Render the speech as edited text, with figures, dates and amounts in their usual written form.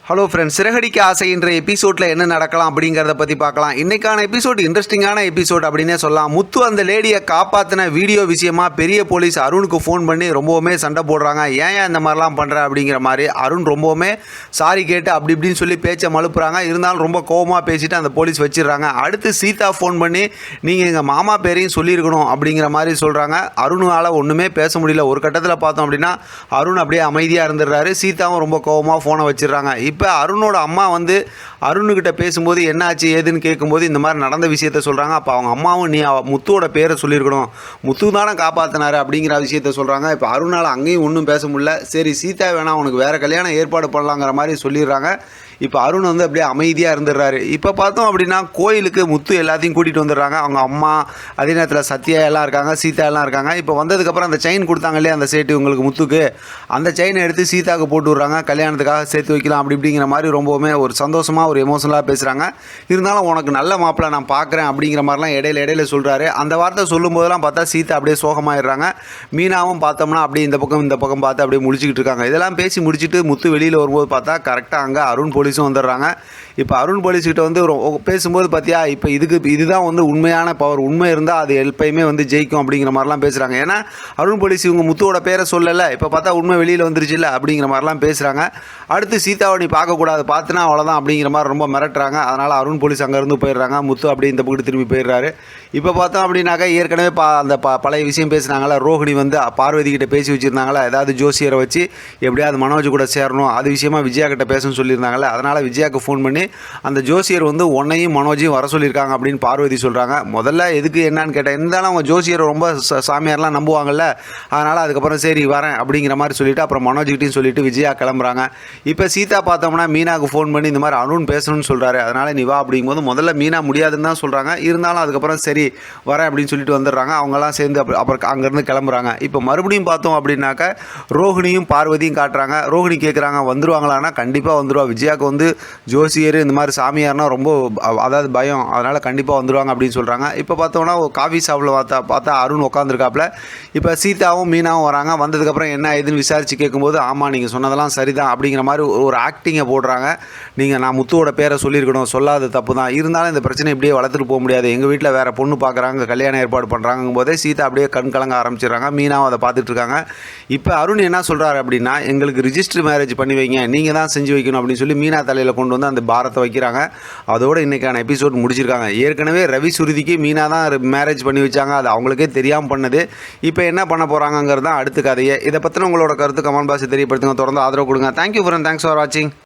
Hello friends, Siragadikka ஆசை என்ற எபிசோடில் என்ன நடக்கலாம் அப்படிங்கிறத பற்றி பார்க்கலாம். இன்றைக்கான எபிசோட் இன்ட்ரெஸ்டிங்கான எபிசோட் அப்படின்னே சொல்லலாம். முத்து அந்த லேடியை காப்பாற்றின வீடியோ விஷயமா பெரிய போலீஸ் அருணுக்கு ஃபோன் பண்ணி ரொம்பவுமே சண்டை போடுறாங்க. ஏன் இந்த மாதிரிலாம் பண்ணுற அப்படிங்கிற மாதிரி அருண் ரொம்பவுமே சாரி கேட்டு அப்படி இப்படின்னு சொல்லி பேச்சை மழுப்புறாங்க. இருந்தாலும் ரொம்ப கோபமாக பேசிட்டு அந்த போலீஸ் வச்சிடுறாங்க. அடுத்து சீதா ஃபோன் பண்ணி நீங்கள் எங்கள் மாமா பேரையும் சொல்லியிருக்கணும் அப்படிங்கிற மாதிரி சொல்கிறாங்க. அருணால் ஒன்றுமே பேச முடியல. ஒரு கட்டத்தில் பார்த்தோம் அப்படின்னா அருண் அப்படியே அமைதியாக இருந்துடுறாரு. சீதாவும் ரொம்ப கோபமாக ஃபோனை வச்சிடுறாங்க. இப்போ அருணோட அம்மா வந்து அருணுக்கிட்ட பேசும்போது என்னாச்சு ஏதுன்னு கேட்கும்போது இந்த மாதிரி நடந்த விஷயத்த சொல்கிறாங்க. அப்போ அவங்க அம்மாவும் நீ முத்துவோட பேரை சொல்லியிருக்கணும், முத்து தானே காப்பாற்றினாரு அப்படிங்கிற விஷயத்த சொல்கிறாங்க. இப்போ அருணால் அங்கேயும் ஒன்றும் பேச முடியல. சரி சீதா வேணாம், உனக்கு வேறு கல்யாணம் ஏற்பாடு பண்ணலாங்கிற மாதிரி சொல்லிடுறாங்க. இப்போ அருண் வந்து அப்படியே அமைதியாக இருந்துடுறாரு. இப்போ பார்த்தோம் அப்படின்னா கோயிலுக்கு முத்து எல்லாத்தையும் கூட்டிகிட்டு வந்துடுறாங்க. அவங்க அம்மா, அதே நேரத்தில் சத்யா எல்லாம் இருக்காங்க, சீதா எல்லாம் இருக்காங்க. இப்போ வந்ததுக்கப்புறம் அந்த செயின் கொடுத்தாங்க இல்லையா அந்த சேட்டு உங்களுக்கு முத்துக்கு, அந்த செயினை எடுத்து சீதாவுக்கு போட்டு விட்றாங்க. கல்யாணத்துக்காக சேர்த்து வைக்கலாம் அப்படி இப்படிங்கிற மாதிரி ரொம்பவுமே ஒரு சந்தோஷமாக ஒரு எமோஷனலாக பேசுகிறாங்க. இருந்தாலும் உனக்கு நல்ல மாப்பிள்ளை நான் பார்க்குறேன் அப்படிங்கிற மாதிரிலாம் இடையில சொல்கிறாரு. அந்த வார்த்தை சொல்லும் போதெல்லாம் பார்த்தா சீதா அப்படியே சோகமாயிடுறாங்க. மீனாவும் பார்த்தோம்னா அப்படியே இந்த பக்கம் பார்த்து அப்படியே முடிச்சுக்கிட்டு இருக்காங்க. இதெல்லாம் பேசி முடிச்சுட்டு முத்து வெளியில் வரும்போது பார்த்தா கரெக்டாக அங்கே அருண் போலீஸும் வந்துடுறாங்க. இப்போ அருண் போலீஸ்கிட்ட வந்து பேசும்போது பார்த்தியா இப்போ இதுதான் வந்து உண்மையான பவர், உண்மை இருந்தால் அது எப்பயுமே வந்து ஜெயிக்கும் அப்படிங்கிற மாதிரிலாம் பேசுகிறாங்க. ஏன்னா அருண் போலீஸ் இவங்க முத்துவோட பேரை சொல்லலை, இப்போ பார்த்தா உண்மை வெளியில் வந்துருச்சு இல்லை அப்படிங்கிற மாதிரிலாம் பேசுகிறாங்க. அடுத்து சீதாவை நீ பார்க்கக்கூடாது, பார்த்துனா அவ்வளோதான் அப்படிங்கிற மாதிரி ரொம்ப மிரட்டுறாங்க. அதனால் அருண் போலீஸ் அங்கேருந்து போயிடுறாங்க. முத்து அப்படி இந்த பக்கத்து திரும்பி போயிடுறாரு. இப்போ பார்த்தோம் அப்படின்னாக்கா ஏற்கனவே அந்த பழைய விஷயம் பேசுனாங்களா, ரோஹிணி வந்து பார்வதி கிட்ட பேசி வச்சுருந்தாங்களா, ஏதாவது ஜோசியரை வச்சு எப்படியாவது மனோஜ் கூட சேரணும், அது விஷயமா விஜயா கிட்ட பேசணும்னு சொல்லியிருந்தாங்களே. அதனால் விஜயாவுக்கு ஃபோன் பண்ணி அந்த ஜோசியர் வந்து உன்னையும் மனோஜையும் வர சொல்லியிருக்காங்க அப்படின்னு பார்வதி சொல்கிறாங்க. முதல்ல எதுக்கு என்னன்னு கேட்டேன். இருந்தாலும் அவங்க ஜோசியர் ரொம்ப சாமியார்லாம் நம்புவாங்கல்ல, அதனால் அதுக்கப்புறம் சரி வரேன் அப்படிங்கிற மாதிரி சொல்லிவிட்டு அப்புறம் மனோஜ்கிட்டையும் சொல்லிவிட்டு விஜயா கிளம்புறாங்க. இப்போ சீதா பார்த்தோம்னா மீனாவுக்கு ஃபோன் பண்ணி இந்த மாதிரி அருண் பேசணும்னு சொல்கிறாரு, அதனால் நீ வா அப்படிங்கும்போது முதல்ல மீனா முடியாதுன்னு தான் சொல்கிறாங்க. இருந்தாலும் அதுக்கப்புறம் சரி வரேன் அப்படின்னு சொல்லிட்டு வந்துடுறாங்க. அவங்கெல்லாம் சேர்ந்து அப்புறம் அங்கேருந்து கிளம்புறாங்க. இப்போ மறுபடியும் பார்த்தோம் அப்படின்னாக்கா ரோஹிணியும் பார்வதியும் காட்டுறாங்க. ரோஹிணி கேட்குறாங்க வந்துருவாங்களான்னா கண்டிப்பாக வந்துடுவா, விஜயாவுக்கு வந்து ஜோசியர் இந்த மாதிரி சாமியார்னா ரொம்ப அதாவது பயம், அதனால் கண்டிப்பாக வந்துடுவாங்க அப்படின்னு சொல்கிறாங்க. இப்போ பார்த்தோம்னா காஃபி ஷாப்பில் பார்த்தா அருண் உட்காந்துருக்காப்புல. இப்போ சீதாவும் மீனாவும் வராங்க. வந்ததுக்கப்புறம் என்ன ஏதுன்னு விசாரித்து கேட்கும்போது ஆமாம் நீங்கள் சொன்னதெல்லாம் சரிதான் அப்படிங்கிற மாதிரி ஒரு ஆக்டிங்கை போடுறாங்க. நான் முத்துவோட பேரை சொல்லியிருக்கணும், சொல்லாத தப்பு தான், இருந்தாலும் இந்த பிரச்சனை இப்படியே வளர்த்துட்டு போக முடியாது, எங்கள் வீட்டில் வேறு பொண்ணு பார்க்குறாங்க, கல்யாணம் ஏற்பாடு பண்ணுறாங்கும் போதே சீதா அப்படியே கண் கலங்க ஆரம்பிச்சிடுறாங்க. மீனாவும் அதை பார்த்துட்டு இருக்காங்க. இப்போ அருண் என்ன சொல்கிறாரு அப்படின்னா எங்களுக்கு ரிஜிஸ்டர் மேரேஜ் பண்ணி வைங்க, நீங்கள் தான் செஞ்சு வைக்கணும் அப்படின்னு சொல்லி மீனா தலையில் கொண்டு வந்து அந்த பாரத்தை வைக்கிறாங்க. அதோடு இன்றைக்கான எபிசோட் முடிச்சிருக்காங்க. ஏற்கனவே ரவி சுருதிக்கு மீனா தான் மேரேஜ் பண்ணி வச்சாங்க, அது அவங்களுக்கே தெரியாமல் பண்ணது. இப்போ என்ன பண்ண போகிறாங்கிறது தான் அடுத்த கதையை. இதை பற்றின உங்களோட கருத்து கமெண்ட் பாக்ஸில் தெரியப்படுத்துங்க. தொடர்ந்து ஆதரவு கொடுங்க. தேங்க்யூ ஃப்ரெண்ட், தேங்க்ஸ் ஃபார் வாட்சிங்.